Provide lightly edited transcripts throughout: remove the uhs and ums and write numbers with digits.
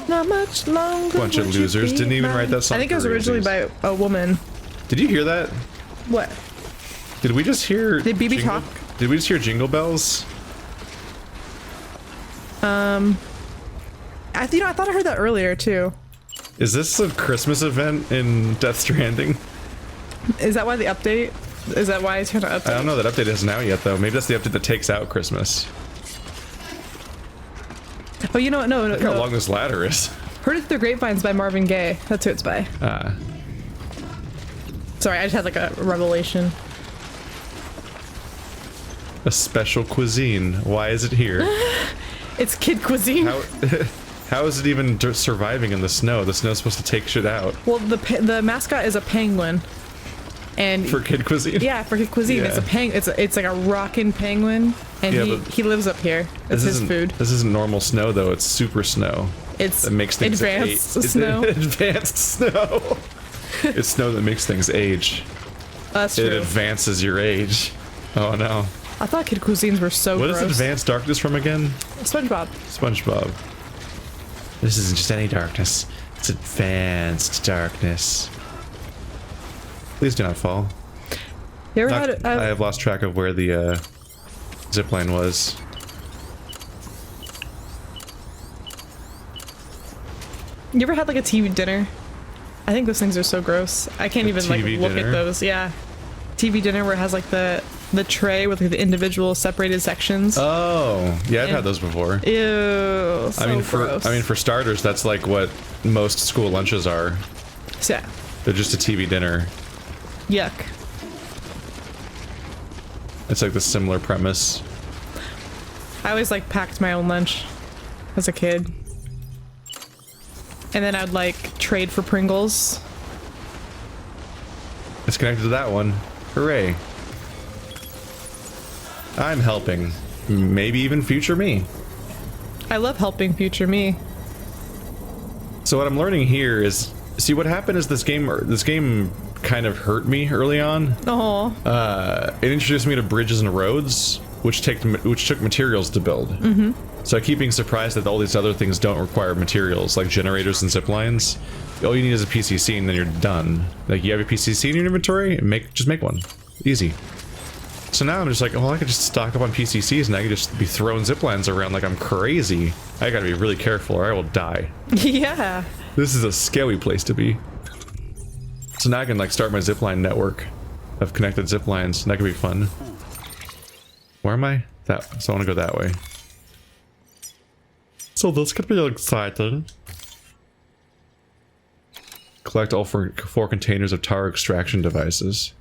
Not much longer. Bunch of losers. Didn't even write that song. I think it was for originally reasons. by a woman. Did you hear that? What? Did we just hear? Did BB jingle, talk? Did we just hear jingle bells? I thought I heard that earlier too. Is this a Christmas event in Death Stranding? Is that why the update? Is that why it's trying to update? I don't know. That update isn't out yet, though. Maybe that's the update that takes out Christmas. Oh, you know what? No, Look how long this ladder is. Heard It Through the Grapevines by Marvin Gaye. That's who it's by. Sorry, I just had like a revelation. A special cuisine. Why is it here? It's kid cuisine. How is it even surviving in the snow? The snow's supposed to take shit out. Well, the mascot is a penguin, and For kid cuisine? yeah, for kid cuisine, Yeah. it's like a rockin' penguin, and Yeah, he lives up here. It's his food. This isn't normal snow, though. It's super snow. It's That makes things advanced It's snow. advanced snow. It's snow that makes things age. That's It true. advances your age. Oh no. I thought kid cuisines were so What gross. is advanced darkness from again? SpongeBob. SpongeBob. This isn't just any darkness. It's advanced darkness. Please do not fall. You ever had? I have lost track of where the zipline was. You ever had like a TV dinner? I think those things are so gross. I can't even like TV look dinner? at those. Yeah, TV dinner where it has like the tray with like the individual separated sections. Oh, yeah, I've And- had those before. Ew. So I mean, gross. for starters, that's like what most school lunches are. So, yeah. They're just a TV dinner. Yuck. It's like the similar premise. I always like packed my own lunch as a kid. And then I'd like trade for Pringles. It's connected to that one. Hooray. I'm helping. Maybe even future me. I love helping future me. So what I'm learning here is, see, what happened is this game kind of hurt me early on. Oh. It introduced me to bridges and roads, which took materials to build. Mm-hmm. So I keep being surprised that all these other things don't require materials, like generators and zip lines. All you need is a PCC and then you're done. Like, you have a PCC in your inventory, just make one. Easy. So now I'm just like, oh, I could just stock up on PCCs and I could just be throwing zip lines around like I'm crazy. I gotta be really careful or I will die. Yeah. This is a scary place to be. So now I can like start my zipline network of connected zip lines, and that could be fun. Where am I? So I want to go that way. So this could be exciting. Collect all four containers of tar extraction devices.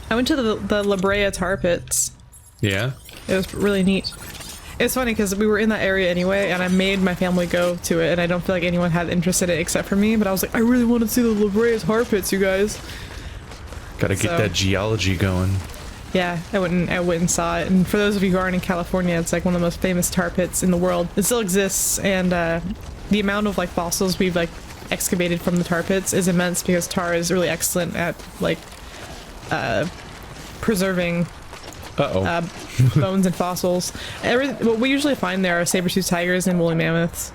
I went to the La Brea tar pits. Yeah? It was really neat. It's funny because we were in that area anyway, and I made my family go to it, and I don't feel like anyone had interest in it except for me, but I was like, I really want to see the La Brea tar pits, you guys. Gotta get that geology going. Yeah, I went and saw it, and for those of you who aren't in California, it's like one of the most famous tar pits in the world. It still exists, and the amount of like fossils we've like excavated from the tar pits is immense because tar is really excellent at like preserving bones and fossils. What we usually find there are saber-toothed tigers and woolly mammoths.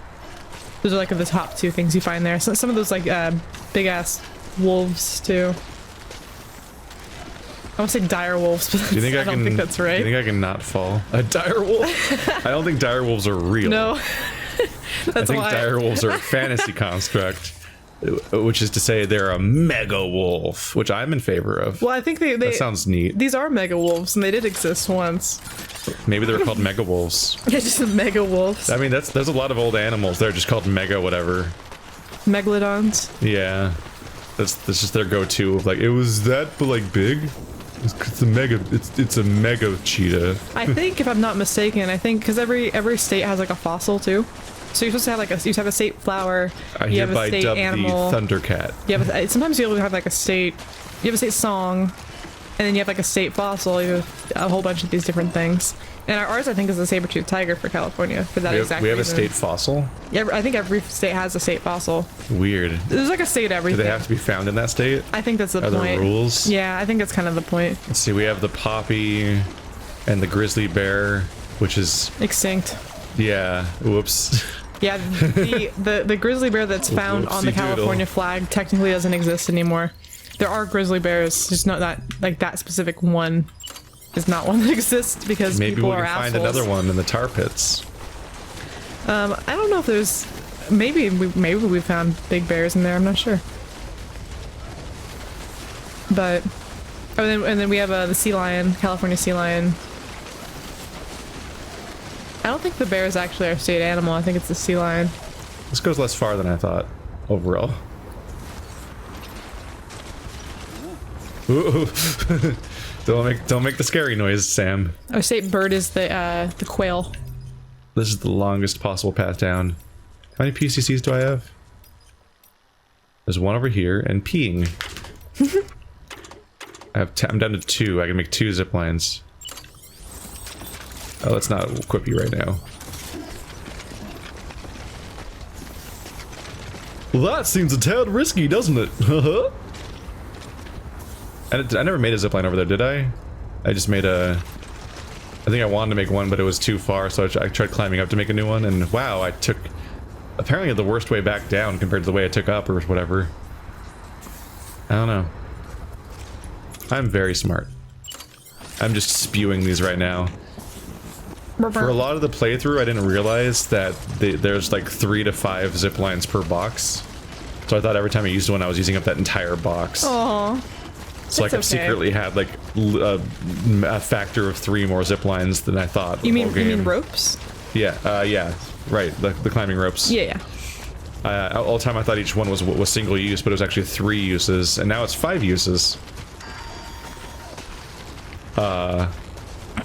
Those are like the top two things you find there. So some of those like big ass wolves too. I want to say dire wolves, but Do you think I don't think that's right. Do you think I can not fall? A dire wolf? I don't think dire wolves are real. No. That's I think why. dire wolves are a fantasy construct, which is to say they're a mega wolf, which I'm in favor of. Well, I think they That sounds neat. these are mega wolves, and they did exist once. Maybe they were called mega wolves. Yeah, just the mega wolves. I mean, there's a lot of old animals. They're just called mega whatever. Megalodons. Yeah, that's just their go-to. Like, it was that, but like big. It's a mega. It's a mega cheetah. I think, if I'm not mistaken, because every state has like a fossil too. So you're supposed to have like you have a state flower. I You have a hereby state dub animal. the Thundercat. Sometimes you'll have like a state. You have a state song, and then you have like a state fossil. You have a whole bunch of these different things. And ours, I think, is the saber-toothed tiger for California for that exact We have a reason. state fossil. Yeah, I think every state has a state fossil. Weird. There's like a state Do everything. they have to be found in that state? I think that's the Are point. there rules? Yeah, I think that's kind of the point. Let's see. We have the poppy and the grizzly bear, which is Extinct. yeah. Whoops. Yeah, the grizzly bear that's found on the California flag technically doesn't exist anymore. There are grizzly bears, just not that like that specific one is not one that exists because Maybe people we are can find assholes. another one in the tar pits. I don't know if there's maybe we found big bears in there. I'm not sure. But and then we have the sea lion, California sea lion. I don't think the bear is actually our state animal. I think it's the sea lion. This goes less far than I thought overall. Ooh. don't make the scary noise, Sam. Our state bird is the quail. This is the longest possible path down. How many PCCs do I have? There's one over here and peeing. I'm down to 2. I can make 2 zip lines. Oh, let's not equip you right now. Well, that seems a tad risky, doesn't it? I never made a zipline over there, did I? I just made a... I think I wanted to make one, but it was too far, so I tried climbing up to make a new one, and wow, I took... apparently the worst way back down compared to the way I took up, or whatever. I don't know. I'm very smart. I'm just spewing these right now. For a lot of the playthrough, I didn't realize that there's like 3 to 5 zip lines per box. So I thought every time I used one, I was using up that entire box. Aww. So like I've secretly had like a factor of 3 more zip lines than I thought. You mean ropes? Yeah, yeah, right. The climbing ropes. Yeah, yeah. All the time I thought each one was single use, but it was actually 3 uses, and now it's 5 uses.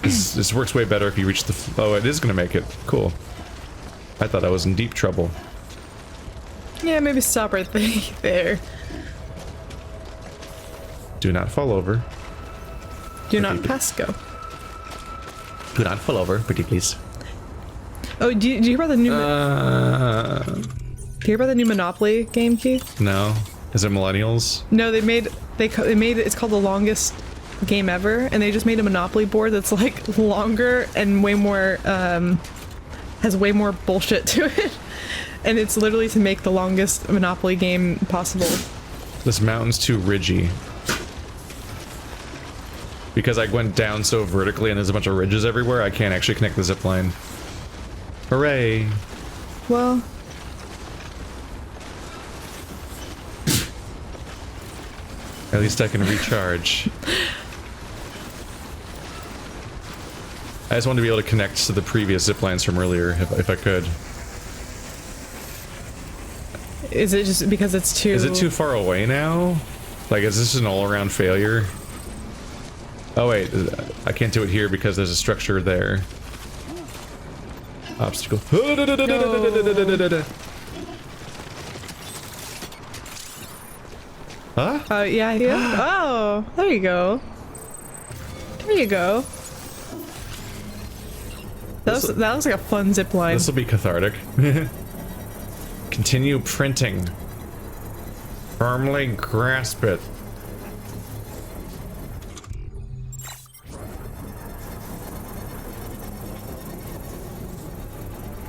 This works way better if you reach the... oh, it is gonna make it. Cool. I thought I was in deep trouble. Yeah, maybe stop right there. Do not fall over. Do not pass go. Do not fall over, pretty please. Oh, do you hear about the new... do you hear about the new Monopoly game, Keith? No. Is it Millennials? No, they made it's called the longest game ever, and they just made a Monopoly board that's like longer and way more has way more bullshit to it, and it's literally to make the longest Monopoly game possible. This mountain's too ridgy. Because I went down so vertically and there's a bunch of ridges everywhere, I can't actually connect the zip line. Hooray! Well, at least I can recharge. I just wanted to be able to connect to the previous zip lines from earlier, if I could. is it just because it's too... Is it too far away now? Like, is this an all-around failure? Oh wait, I can't do it here because there's a structure there. Obstacle. No. Huh? Yeah, yeah. Oh, there you go. There you go. That looks like a fun zip line. This will be cathartic. Continue printing. Firmly grasp it.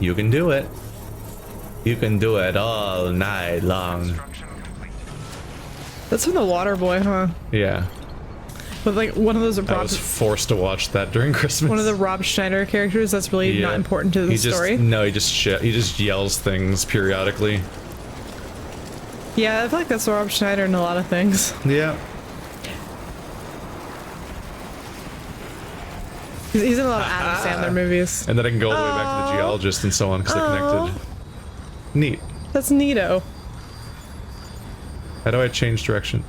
You can do it. You can do it all night long. That's from the Water Boy, huh? Yeah. But like one of those I was forced to watch that during Christmas. one of the Rob Schneider characters that's really not important to the story. No, he just yells things periodically. Yeah, I feel like that's Rob Schneider in a lot of things. Yeah. He's in a lot of Adam Sandler movies. And then I can go all the way back to the geologist and so on because they're connected. Neat. That's neato. How do I change direction?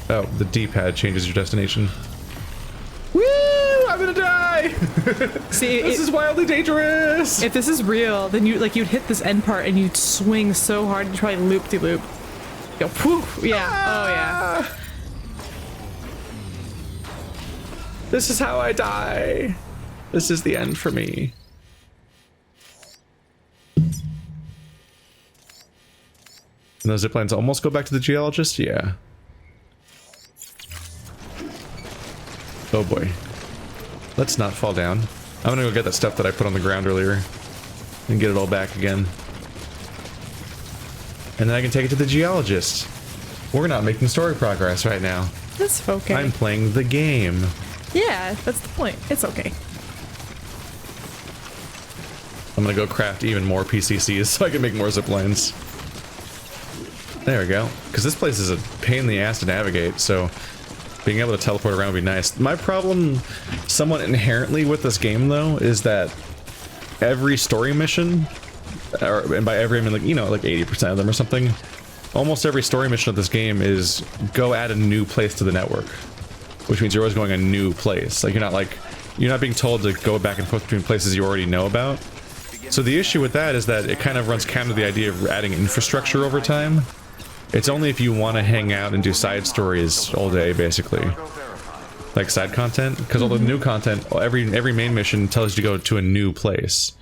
Oh, the D-pad changes your destination. Woo! I'm gonna die! See, this is wildly dangerous! If this is real, then you'd hit this end part and you'd swing so hard you'd probably loop-de-loop. Go poof! Yeah. Oh yeah. This is how I die. This is the end for me. And those ziplines almost go back to the geologist? Yeah. Oh boy. Let's not fall down. I'm gonna go get that stuff that I put on the ground earlier and get it all back again. And then I can take it to the geologist. We're not making story progress right now. That's okay. I'm playing the game. Yeah, that's the point. It's okay. I'm gonna go craft even more PCCs so I can make more zip lines. There we go. Because this place is a pain in the ass to navigate, so being able to teleport around would be nice. My problem, somewhat inherently with this game, though, is that every story mission, and by every I mean like, you know, like 80% of them or something, almost every story mission of this game is go add a new place to the network, which means you're always going a new place. Like you're not being told to go back and forth between places you already know about. So the issue with that is that it kind of runs counter to the idea of adding infrastructure over time. It's only if you want to hang out and do side stories all day, basically. Like side content, because all the new content, every main mission tells you to go to a new place.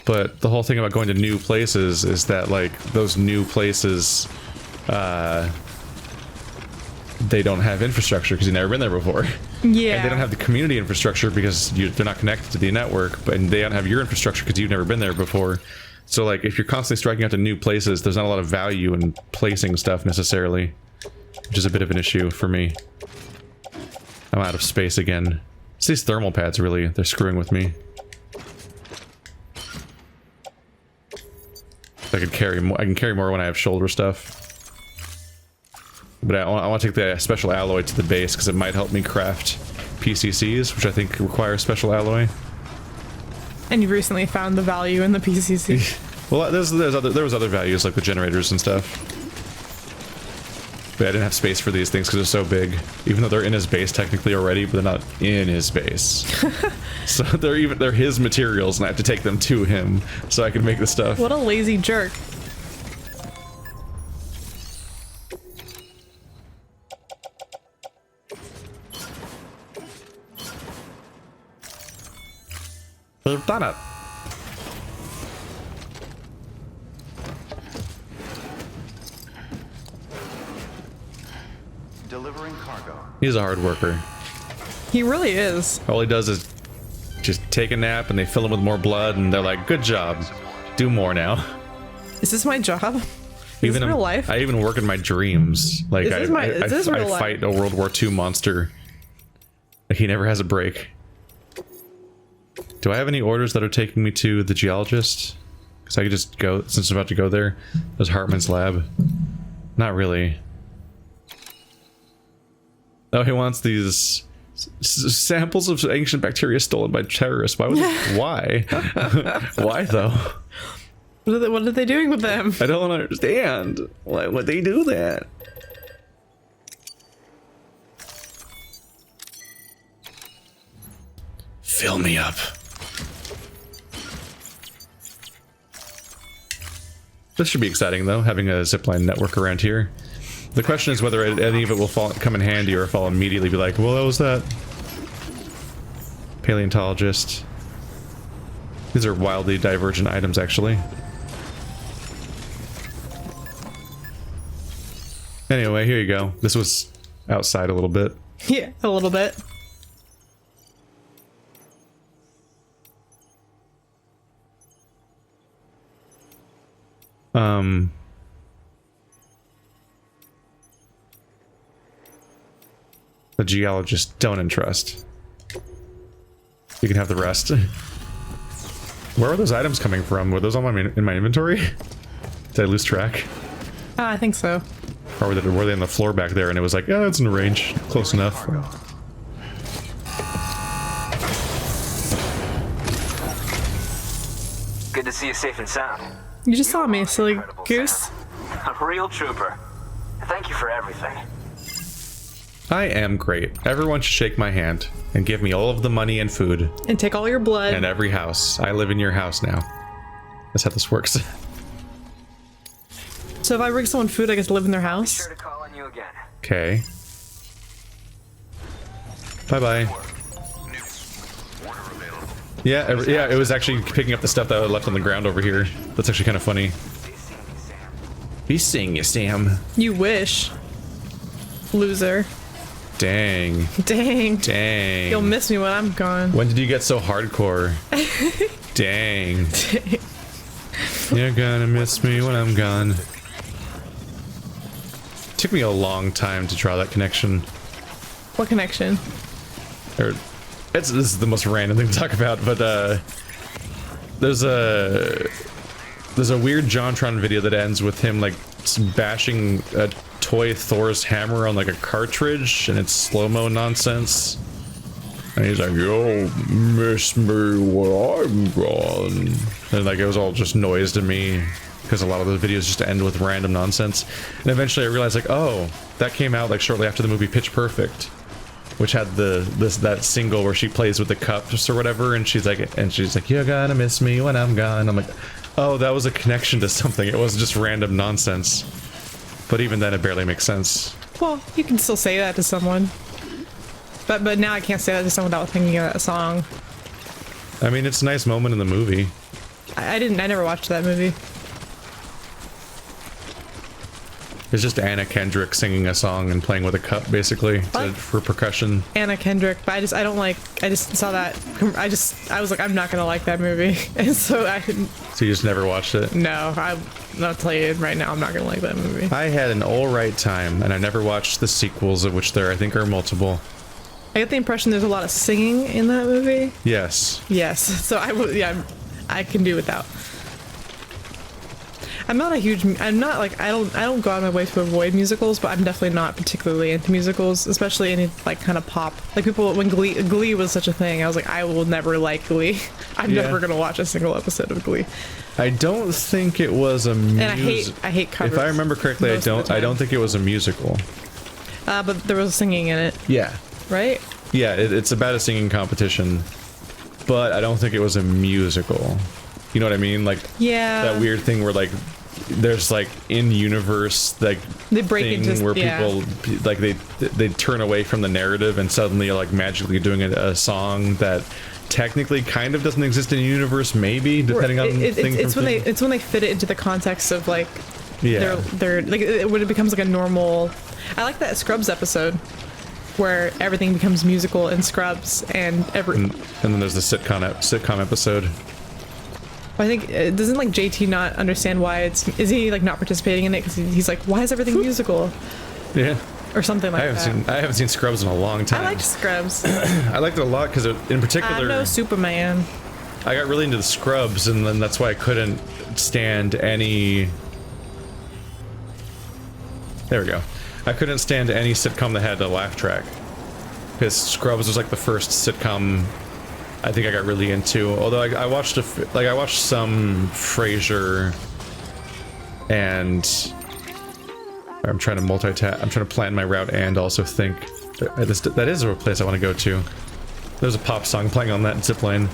But the whole thing about going to new places is that, like, those new places, they don't have infrastructure because you've never been there before. Yeah. And they don't have the community infrastructure because they're not connected to the network, but they don't have your infrastructure because you've never been there before. So, like, if you're constantly striking out to new places, there's not a lot of value in placing stuff necessarily, which is a bit of an issue for me. I'm out of space again. It's these thermal pads, really. They're screwing with me. I could carry more. I can carry more when I have shoulder stuff. But I want to take the special alloy to the base because it might help me craft PCCs, which I think require special alloy. And you recently found the value in the PCC. Well, there was other values like the generators and stuff. But I didn't have space for these things because they're so big. Even though they're in his base technically already, but they're not in his base. So they're his materials, and I have to take them to him so I can make the stuff. What a lazy jerk. They've done it. Delivering cargo. He's a hard worker. He really is. All he does is just take a nap and they fill him with more blood and they're like, good job. Do more now. Is this my job? Is Even this real life? I even work in my dreams. Like Is this I real life? fight a World War II monster. Like he never has a break. Do I have any orders that are taking me to the geologist? Because I could just go, since I'm about to go there. There's Hartman's lab. Not really. Oh, he wants these samples of ancient bacteria stolen by terrorists. Why would they, why? Why though? What are they doing with them? I don't understand. Why would they do that? Fill me up. This should be exciting though, having a zipline network around here. The question is whether any of it will come in handy or if I'll immediately be like, well, what was that? Paleontologist. These are wildly divergent items, actually. Anyway, here you go. This was outside a little bit. Yeah, a little bit. The geologist, don't entrust. You can have the rest. Where were those items coming from? Were those on in my inventory? Did I lose track? I think so. Or were they on the floor back there and it was like, oh, it's in range. Close enough. Good to see you safe and sound. You just saw me, silly goose. A real trooper. Thank you for everything. I am great. Everyone should shake my hand and give me all of the money and food. And take all your blood. And every house. I live in your house now. That's how this works. So if I bring someone food, I get to live in their house? Sure to call on you again. Okay. Bye-bye. Yeah, it was actually picking up the stuff that I left on the ground over here. That's actually kind of funny. Be seeing you, Sam. You wish. Loser. Dang. Dang. Dang. You'll miss me when I'm gone. When did you get so hardcore? Dang. You're gonna miss me when I'm gone. Took me a long time to draw that connection. What connection? This is the most random thing to talk about, but there's a weird JonTron video that ends with him like bashing a toy Thor's hammer on like a cartridge, and it's slow-mo nonsense. And he's like, "You'll miss me when I'm gone." And like it was all just noise to me, because a lot of those videos just end with random nonsense. And eventually I realized like, oh, that came out like shortly after the movie Pitch Perfect, which had that single where she plays with the cups or whatever, and she's like, "You're gonna miss me when I'm gone." I'm like, oh, that was a connection to something. It wasn't just random nonsense. But even then, it barely makes sense. Well, you can still say that to someone. But now I can't say that to someone without thinking of that song. I mean, it's a nice moment in the movie. I never watched that movie. It's just Anna Kendrick singing a song and playing with a cup, basically, for percussion. Anna Kendrick, but I just saw that. I was like, I'm not gonna like that movie, and so I didn't. So you just never watched it? No, I'll tell you right now, I'm not gonna like that movie. I had an alright time, and I never watched the sequels, of which there I think are multiple. I get the impression there's a lot of singing in that movie. Yes. Yes. So I can do without. I'm not like, I don't go out of my way to avoid musicals, but I'm definitely not particularly into musicals, especially any like kind of pop. Like people, when Glee was such a thing, I was like, I will never like Glee. I'm never gonna watch a single episode of Glee. I don't think it was a And I hate covers. If I remember correctly, I don't think it was a musical. But there was singing in it. Yeah. Right? Yeah, it's about a singing competition, but I don't think it was a musical. You know what I mean? Like, yeah, that weird thing where like there's like in-universe like they break thing into, where people like they turn away from the narrative and suddenly are like magically doing a song that technically kind of doesn't exist in the universe, maybe depending on it's when they fit it into the context of like they're like when it becomes like a normal. I like that Scrubs episode where everything becomes musical in Scrubs and then there's the sitcom episode. I think doesn't like JT not understand why is he like not participating in it because he's like, why is everything musical? Yeah, or something like that. I haven't seen Scrubs in a long time. I liked Scrubs. I liked it a lot because in particular, I'm no Superman. I got really into the Scrubs, and then that's why I couldn't stand any. There we go. I couldn't stand any sitcom that had a laugh track, because Scrubs was like the first sitcom I think I got really into. Although I watched some Frasier, and I'm trying to multitask. I'm trying to plan my route and also think. That is a place I want to go to. There's a pop song playing on that zipline.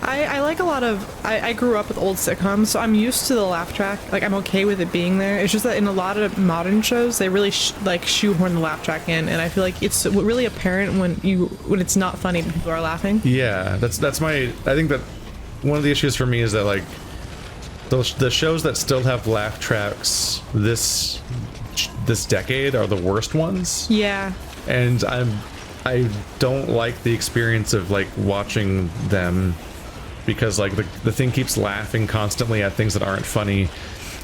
I like a lot of. I grew up with old sitcoms, so I'm used to the laugh track. Like I'm okay with it being there. It's just that in a lot of modern shows, they really shoehorn the laugh track in, and I feel like it's really apparent when it's not funny but people are laughing. Yeah, that's my. I think that one of the issues for me is that like the shows that still have laugh tracks this decade are the worst ones. Yeah. And I don't like the experience of like watching them, because like the thing keeps laughing constantly at things that aren't funny.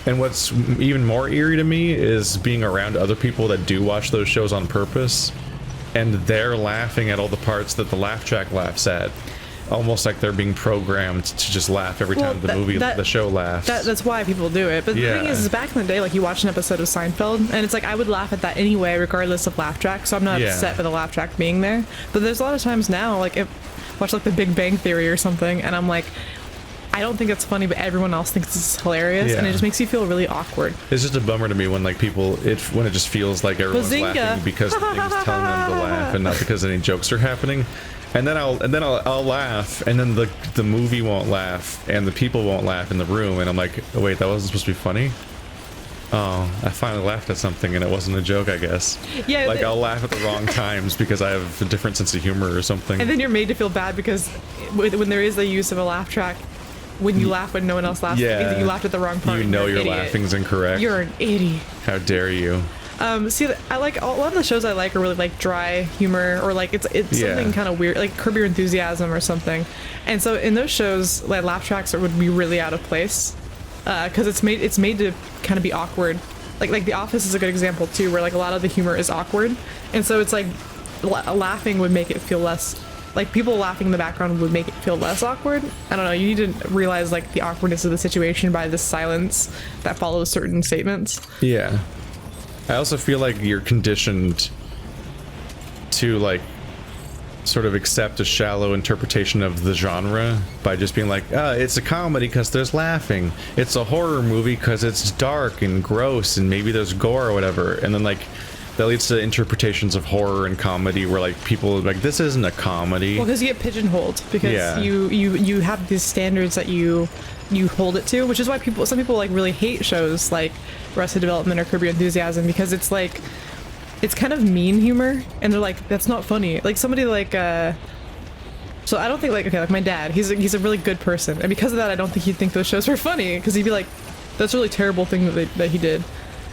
And what's even more eerie to me is being around other people that do watch those shows on purpose, and they're laughing at all the parts that the laugh track laughs at, almost like they're being programmed to just laugh every time the show laughs. That's why people do it. But the thing is back in the day, like you watch an episode of Seinfeld, and it's like I would laugh at that anyway, regardless of laugh track. So I'm not upset with the laugh track being there. But there's a lot of times now, like watch like The Big Bang Theory or something, and I'm like, I don't think it's funny, but everyone else thinks it's hilarious, and it just makes you feel really awkward. It's just a bummer to me when like when it just feels like everyone's laughing because the thing's telling them to laugh, and not because any jokes are happening. And then I'll laugh, and then the movie won't laugh, and the people won't laugh in the room, and I'm like, oh, wait, that wasn't supposed to be funny? Oh, I finally laughed at something, and it wasn't a joke, I guess. Yeah. Like, I'll laugh at the wrong times because I have a different sense of humor or something. And then you're made to feel bad because when there is the use of a laugh track, when you laugh when no one else laughs, you laughed at the wrong part. You know your laughing's incorrect. You're an idiot. How dare you? See, I like a lot of the shows I like are really like dry humor, or like it's Yeah. something kind of weird, like Curb Your Enthusiasm or something. And so in those shows, like laugh tracks would be really out of place, because it's made to kind of be awkward. Like The Office is a good example too, where like a lot of the humor is awkward, and so it's like laughing would make it feel less. Like people laughing in the background would make it feel less awkward. I don't know. You need to realize like the awkwardness of the situation by the silence that follows certain statements. Yeah. I also feel like you're conditioned to like sort of accept a shallow interpretation of the genre by just being like, it's a comedy because there's laughing. It's a horror movie because it's dark and gross and maybe there's gore or whatever. And then like that leads to interpretations of horror and comedy where like people are like, this isn't a comedy. Well, because you get pigeonholed because Yeah. you have these standards that you hold it to, which is why some people like really hate shows like Arrested Development or Curb Your Enthusiasm, because it's like it's kind of mean humor and they're like, that's not funny. Like somebody like so I don't think like my dad, he's a really good person, and because of that I don't think he'd think those shows were funny, because he'd be like, that's a really terrible thing that he did.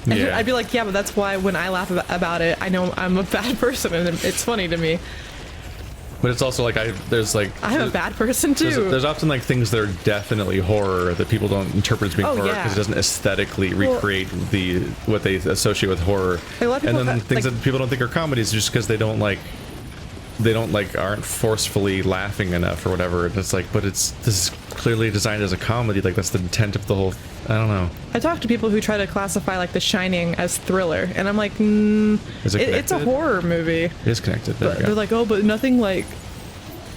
And Yeah. I'd be like, yeah, but that's why when I laugh about it, I know I'm a bad person and it's funny to me. But it's also like I'm a bad person too. There's often like things that are definitely horror that people don't interpret as being horror because yeah. it doesn't aesthetically recreate what they associate with horror. A lot of people and then things like, that people don't think are comedies just because they don't aren't forcefully laughing enough or whatever. And it's like, but this is clearly designed as a comedy. Like that's the intent of the whole. I don't know. I talk to people who try to classify like The Shining as thriller, and I'm like, Is it it's a connected? horror movie. It is connected. There But we go. they're like, oh, but nothing like.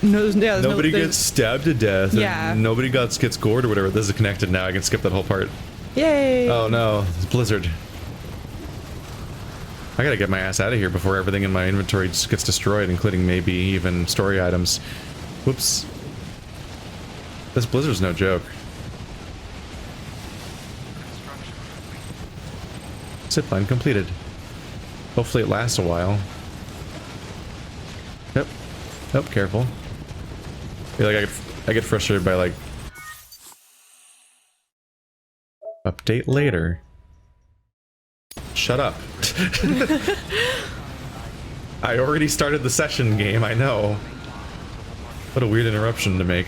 No, yeah, Nobody gets stabbed to death. Yeah. And nobody gets gored or whatever. This is connected now. I can skip that whole part. Yay! Oh no, it's Blizzard. I gotta get my ass out of here before everything in my inventory just gets destroyed, including maybe even story items. Whoops. This Blizzard's no joke. Zipline completed. Hopefully it lasts a while. Yep. Oh, careful. I feel like I get frustrated by like... Update later. Shut up. I already started the session game, I know. What a weird interruption to make.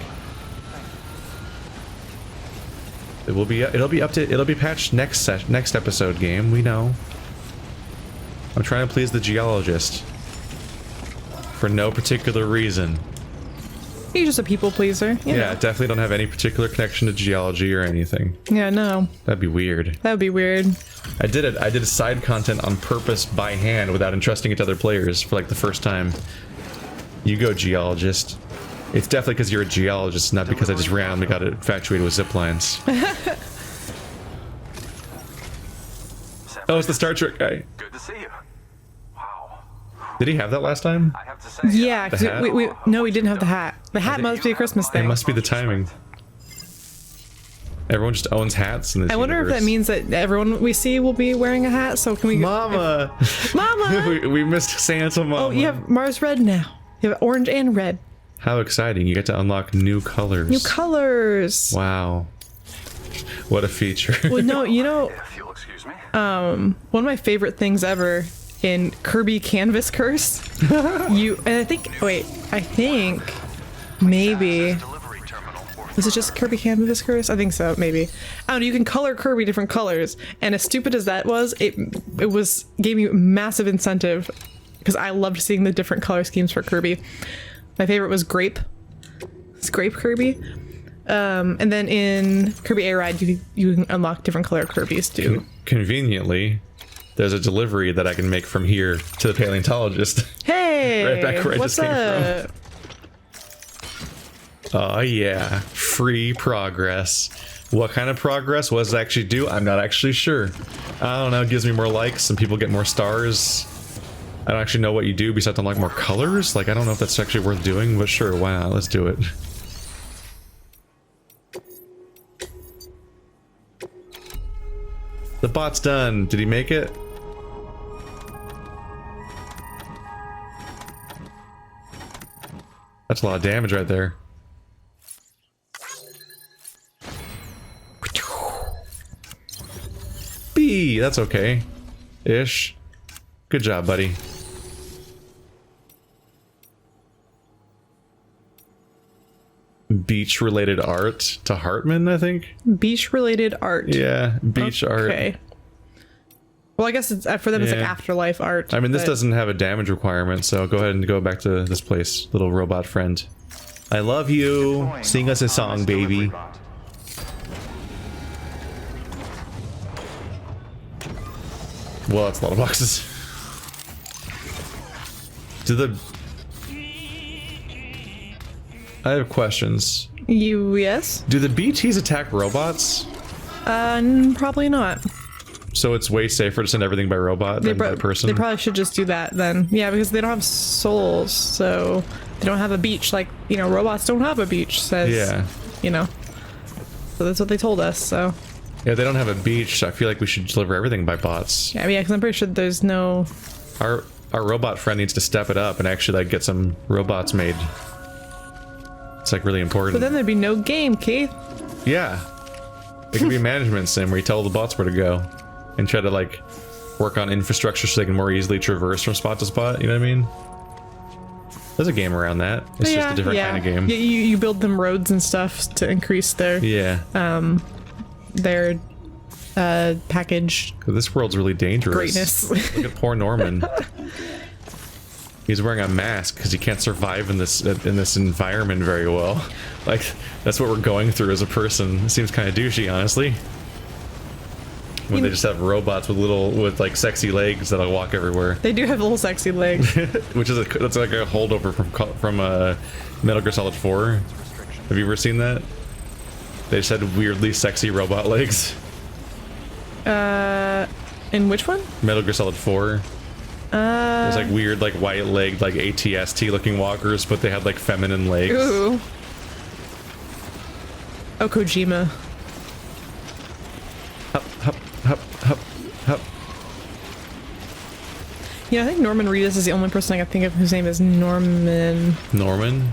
It'll be patched next episode game, we know. I'm trying to please the geologist. For no particular reason. He's just a people pleaser. Yeah, definitely don't have any particular connection to geology or anything. Yeah, no. That'd be weird. That would be weird. I did a side content on purpose by hand without entrusting it to other players for like the first time. You go, geologist. It's definitely because you're a geologist, not because I just randomly got infatuated with zip lines. Oh, it's the Star Trek guy. Good to see you. Wow. Did he have that last time? I have to say. Yeah, The 'cause hat? we didn't have the hat. The hat must be a Christmas It thing. must be the timing. Everyone just owns hats in this I wonder if that universe. means that everyone we see will be wearing a hat. So can we? Mama! Mama! we missed Santa, Mama. Oh, you have Mars red now. You have orange and red. How exciting. You get to unlock new colors. New colors. Wow. What a feature. Well, no, you know, If you'll excuse me. one of my favorite things ever in Kirby Canvas Curse. I think maybe. Delivery terminal for Was it just Kirby Canvas Curse? I think so, maybe. I don't know, you can color Kirby different colors, and as stupid as that was, it gave me massive incentive, because I loved seeing the different color schemes for Kirby. My favorite was Grape. It's Grape Kirby. And then in Kirby Air Ride, you can unlock different color Kirbys too. Conveniently, there's a delivery that I can make from here to the paleontologist. Hey! Right back where I what's just came up? Oh yeah, free progress. What kind of progress? What does it actually do? I'm not actually sure. I don't know, it gives me more likes and people get more stars. I don't actually know what you do besides unlock more colors. Like, I don't know if that's actually worth doing, but sure, why not? Let's do it. The bot's done. Did he make it? That's a lot of damage right there. B, that's okay. Ish. Good job, buddy. Beach-related art to Hartman, I think. Beach-related art. Yeah, beach art. Okay. Well, I guess it's for them. It's like afterlife art. I mean, this doesn't have a damage requirement, so go ahead and go back to this place, little robot friend. I love you. Sing us a song, baby. Well, that's a lot of boxes. I have questions. Yes? Do the BTs attack robots? Probably not. So it's way safer to send everything by robot than by person? They probably should just do that then. Yeah, because they don't have souls, so they don't have a beach. Like, you know, robots don't have a beach, says, you know. So that's what they told us, so. Yeah, they don't have a beach, so I feel like we should deliver everything by bots. Yeah, because I'm pretty sure there's no... Our robot friend needs to step it up and actually, like, get some robots made. It's, like, really important. But then there'd be no game, Keith. Yeah. It could be a management sim where you tell the bots where to go. And try to, like, work on infrastructure so they can more easily traverse from spot to spot, you know what I mean? There's a game around that. It's just a different kind of game. You build them roads and stuff to increase their... their package. This world's really dangerous. Greatness. Look at poor Norman. He's wearing a mask because he can't survive in this environment very well. Like, that's what we're going through as a person. It seems kind of douchey, honestly. When they just have robots with like sexy legs that'll walk everywhere. They do have little sexy legs. Which is that's like a holdover from Metal Gear Solid 4. Have you ever seen that? They just had weirdly sexy robot legs. In which one? Metal Gear Solid 4. There's like weird, like white-legged, like ATST-looking walkers, but they had like feminine legs. Ooh. Oh, Kojima. Hup, hup, hup, hup, hup. Yeah, I think Norman Reedus is the only person I can think of whose name is Norman. Norman?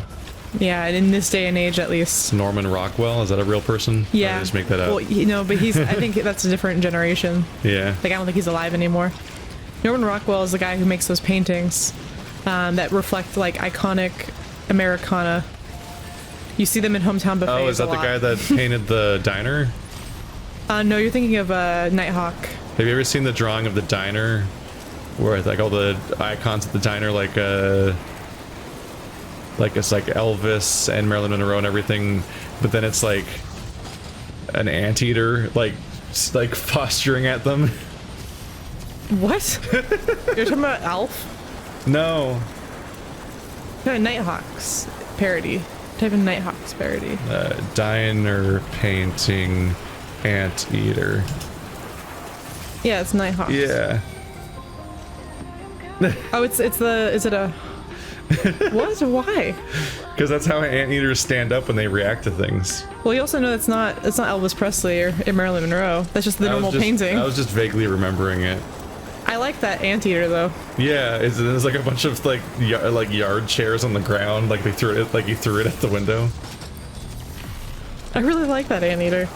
Yeah, in this day and age, at least. Norman Rockwell? Is that a real person? Yeah. Or did I just make that up? Well, you know, but he's. I think that's a different generation. Yeah. Like, I don't think he's alive anymore. Norman Rockwell is the guy who makes those paintings that reflect, like, iconic Americana. You see them in Hometown Buffets. Oh, is that the guy that painted the diner? No, you're thinking of Nighthawk. Have you ever seen the drawing of the diner? Where, like, all the icons at the diner, like it's like Elvis and Marilyn Monroe and everything, but then it's like an anteater, like posturing at them. What? You're talking about Alf? No. No, Nighthawk's parody. Type in Nighthawk's parody. Diner painting anteater. Yeah, it's Nighthawk. Yeah. Oh, is it a... What? Why? Because that's how anteaters stand up when they react to things. Well, you also know it's not Elvis Presley or Marilyn Monroe. That's just the normal painting. I was just vaguely remembering it. I like that anteater though. Yeah, there's like a bunch of like yard chairs on the ground, like they threw it, like you threw it at the window. I really like that anteater.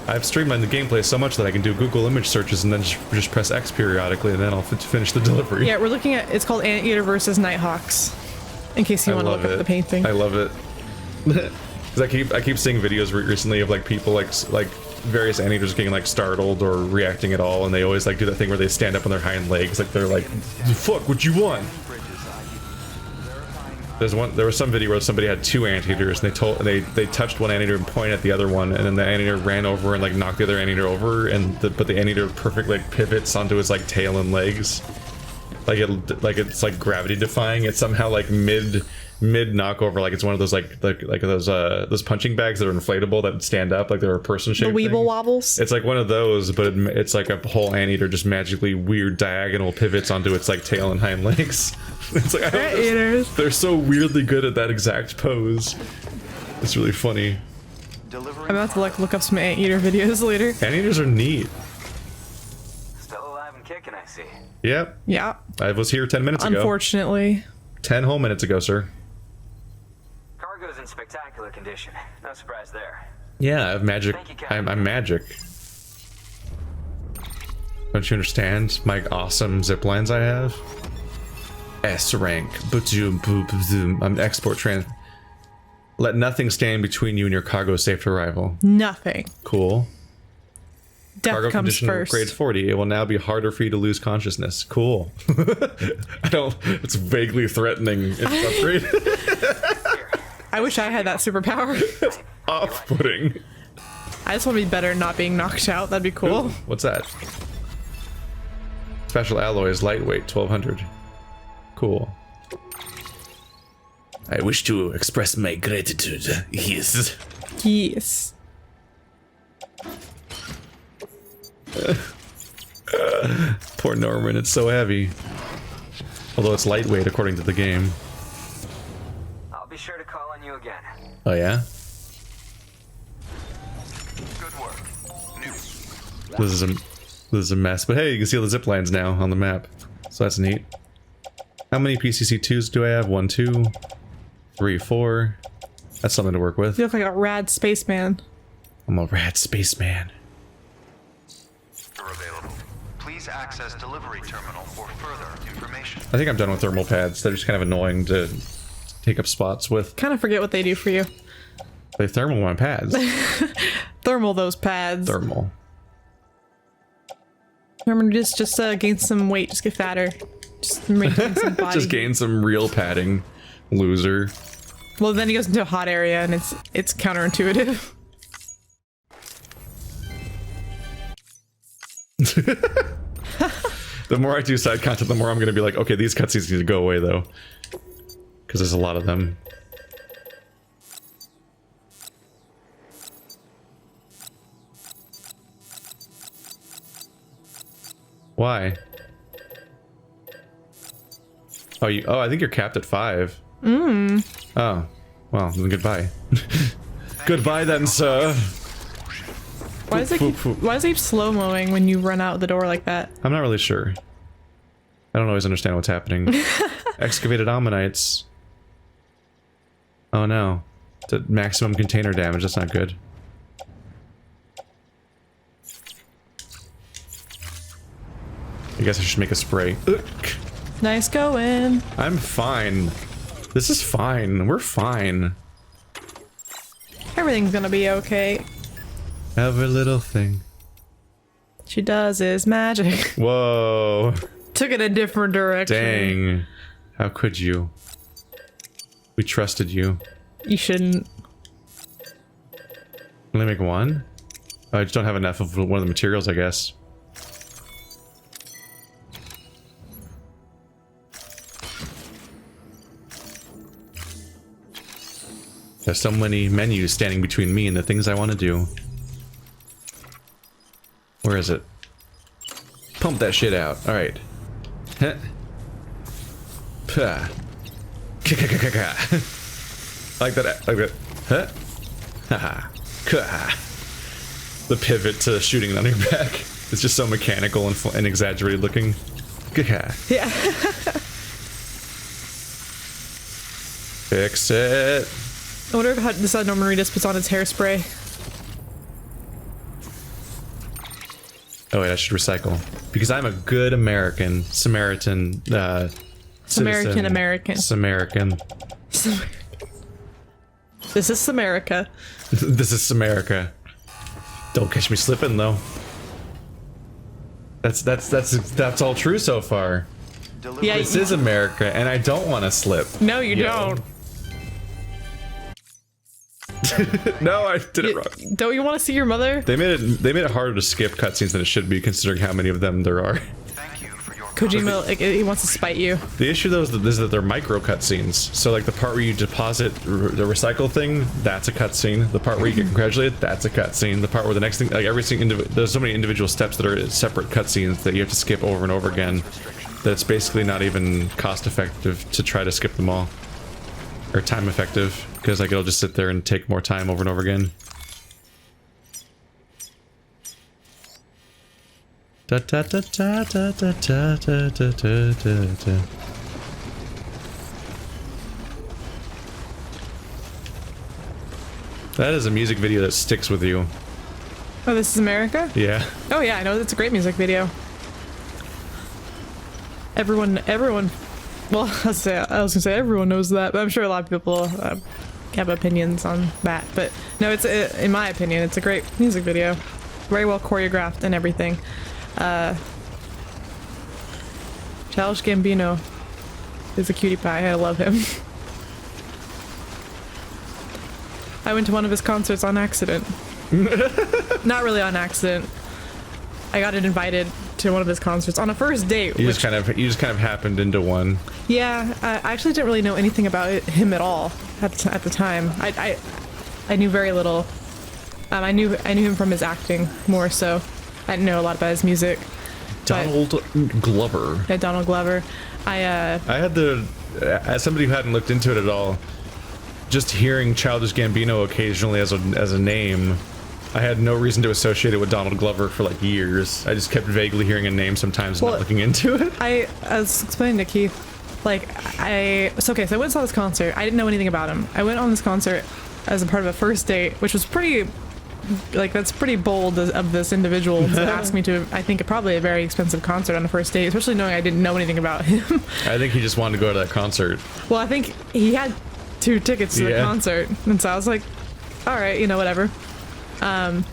I've streamlined the gameplay so much that I can do Google image searches and then just press X periodically, and then I'll finish the delivery. Yeah, we're looking at, it's called Anteater versus Nighthawks. In case you want to look up the painting. I love it. Because I keep seeing videos recently of like people like various anteaters getting like startled or reacting at all, and they always like do that thing where they stand up on their hind legs, like they're like, "Fuck, what you want?" There was some video where somebody had two anteaters, and they touched one anteater and pointed at the other one, and then the anteater ran over and like knocked the other anteater over, but the anteater perfectly like pivots onto his like tail and legs, it's like gravity defying. It's somehow like mid knockover, like it's one of those like those punching bags that are inflatable that stand up like they're a person shaped. The Weeble Wobbles. It's like one of those, but it's like a whole anteater just magically weird diagonal pivots onto its like tail and hind legs. It's like they're so weirdly good at that exact pose. It's really funny. I'm about to look up some anteater videos later. Anteaters are neat. Still alive and kicking, I see. Yep. Yeah. I was here 10 minutes ago. Unfortunately. 10 whole minutes ago, sir. Cargo's in spectacular condition. No surprise there. Yeah, I have magic. I'm magic. Don't you understand my awesome zip lines I have? S rank. I'm export trans. Let nothing stand between you and your cargo safe arrival. Nothing. Cool. Death Cargo comes condition first. grade 40. It will now be harder for you to lose consciousness. Cool. I don't. It's vaguely threatening. It's upgrade. I wish I had that superpower. Off-putting. I just want to be better at not being knocked out. That'd be cool. Ooh, what's that? Special alloys, lightweight, 1200. Cool. I wish to express my gratitude. Yes. Yes. Poor Norman, it's so heavy. Although it's lightweight according to the game. I'll be sure to call on you again. Oh yeah? Good work. New. This is a mess. But hey, you can see all the zip lines now on the map. So that's neat. How many PCC2s do I have? 1, 2, 3, 4. That's something to work with. You look like a rad spaceman. I'm a rad spaceman. Are available. Please access delivery terminal for further information. I think I'm done with thermal pads. They're just kind of annoying to take up spots with. Kind of forget what they do for you. They thermal my pads. Thermal those pads. Thermal. Remember, just gain some weight. Just get fatter. Just maintain some body. Just gain some real padding, loser. Well, then he goes into a hot area, and it's counterintuitive. The more I do side content, the more I'm going to be like, okay, these cutscenes need to go away, though. Because there's a lot of them. Why? Oh, I think you're capped at 5. Oh, well, then goodbye. Goodbye then, sir. Why does it keep slow-moing when you run out the door like that? I'm not really sure. I don't always understand what's happening. Excavated ammonites. Oh no. The maximum container damage, that's not good. I guess I should make a spray. Ugh. Nice going. I'm fine. This is fine. We're fine. Everything's gonna be okay. Every little thing. She does is magic. Whoa. Took it a different direction. Dang. How could you? We trusted you. You shouldn't. Only make one? I just don't have enough of one of the materials, I guess. There's so many menus standing between me and the things I want to do. Where is it? Pump that shit out. Alright. Huh. Puh. Like that. Like that. Huh? Haha. The pivot to shooting on your back. It's just so mechanical and exaggerated looking. Yeah. Fix it. I wonder if this is how Norman Reedus puts on his hairspray. Oh wait, I should recycle. Because I'm a good American. Samaritan, citizen. American. Samarican. This is Samerica. This is Samerica. Don't catch me slipping though. That's all true so far. Yeah, This is America, and I don't want to slip. No, you Yo. don't. No, I did it wrong. Don't you want to see your mother? They made it harder to skip cutscenes than it should be, considering how many of them there are. Thank you for your Kojima, like, he wants to spite you. The issue though is that they're micro cutscenes. So like the part where you deposit the recycle thing, that's a cutscene. The part where you get congratulated, that's a cutscene. The part where the next thing, like every single there's so many individual steps that are separate cutscenes that you have to skip over and over again. That it's basically not even cost effective to try to skip them all, or time effective, because like it'll just sit there and take more time over and over again. Da da da da da da da da da da da. That is a music video that sticks with you. Oh, this is America? Yeah. Oh yeah, I know. It's a great music video. everyone. Well, I was gonna say everyone knows that, but I'm sure a lot of people have opinions on that. But no, in my opinion, it's a great music video, very well choreographed and everything. Childish Gambino is a cutie pie. I love him. I went to one of his concerts on accident. Not really on accident. I got invited to one of his concerts on a first date. You just kind of happened into one. Yeah, I actually didn't really know anything about him at all at the time. I knew very little. I knew him from his acting more so. I didn't know a lot about his music. Donald Glover. Yeah, Donald Glover. I had as somebody who hadn't looked into it at all, just hearing Childish Gambino occasionally as a name, I had no reason to associate it with Donald Glover for like years. I just kept vaguely hearing a name sometimes, not looking into it. I was explaining to Keith, like, so I went and saw this concert. I didn't know anything about him. I went on this concert as a part of a first date, which was pretty, like, that's pretty bold of this individual to ask me to, I think, probably a very expensive concert on a first date, especially knowing I didn't know anything about him. I think he just wanted to go to that concert. Well, I think he had 2 tickets to the concert, and so I was like, all right, whatever. I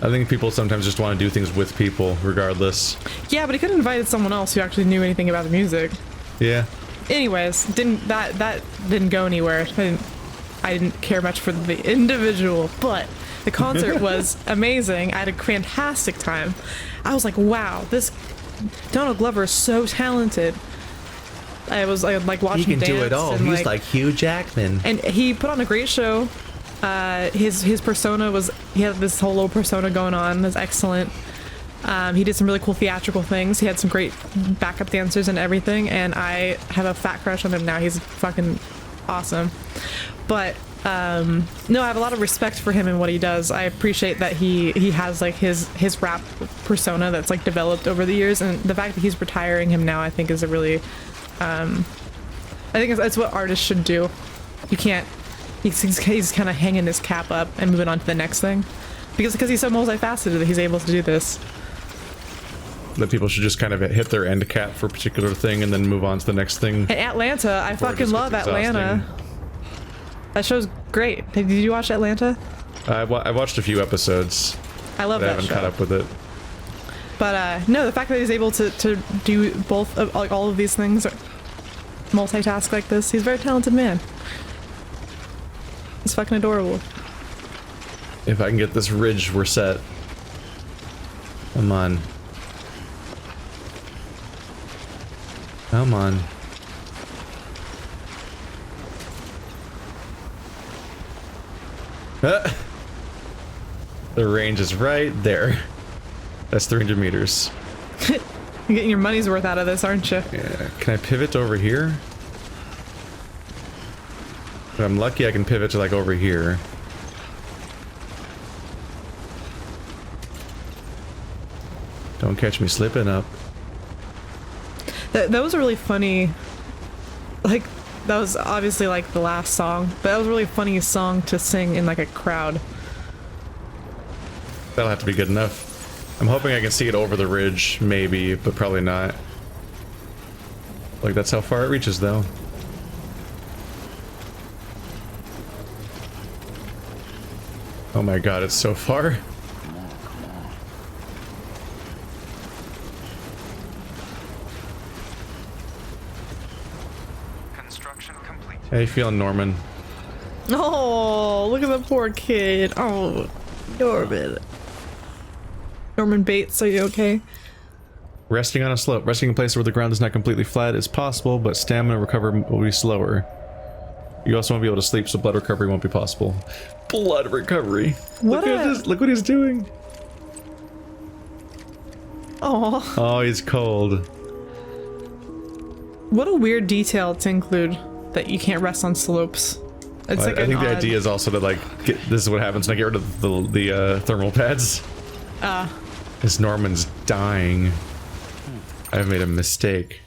think people sometimes just want to do things with people, regardless. Yeah, but he could have invited someone else who actually knew anything about the music. Yeah. Anyways, that didn't go anywhere. I didn't care much for the individual, but the concert was amazing. I had a fantastic time. I was like, wow, this Donald Glover is so talented. I like watching him dance. He can do it all. He's like Hugh Jackman. And he put on a great show. His persona he had this whole little persona going on. It was excellent. He did some really cool theatrical things. He had some great backup dancers and everything, and I have a fat crush on him now. He's fucking awesome. But no, I have a lot of respect for him and what he does. I appreciate that he has like his rap persona that's like developed over the years, and the fact that he's retiring him now, I think, is a really I think it's what artists should do. You can't. He's kind of hanging his cap up and moving on to the next thing, because he's so multifaceted that he's able to do this. That people should just kind of hit their end cap for a particular thing and then move on to the next thing. And Atlanta, I fucking love Atlanta. That show's great. Did you watch Atlanta? I watched a few episodes. I love that show. I haven't caught up with it. But no, the fact that he's able to do both of, like, all of these things, multitask like this, he's a very talented man. It's fucking adorable. If I can get this ridge, we're set. Come on. Come on. The range is right there. That's 300 meters. You're getting your money's worth out of this, aren't you? Yeah. Can I pivot over here? If I'm lucky, I can pivot to like over here. Don't catch me slipping up. That was a really funny, like, that was obviously like the last song, but that was a really funny song to sing in like a crowd. That'll have to be good enough. I'm hoping I can see it over the ridge, maybe, but probably not. Like, that's how far it reaches, though. Oh my god, it's so far. Construction complete. How you feeling, Norman? Oh, look at the poor kid. Oh, Norman. Norman Bates, are you okay? Resting on a slope. Resting in a place where the ground is not completely flat is possible, but stamina recovery will be slower. You also won't be able to sleep, so blood recovery won't be possible. Blood recovery. What Look at this. Look what he's doing. Oh. Oh, he's cold. What a weird detail to include, that you can't rest on slopes. It's Well, like I think the odd... idea is also to like this is what happens when I get rid of the thermal pads. Is Norman's dying. I've made a mistake.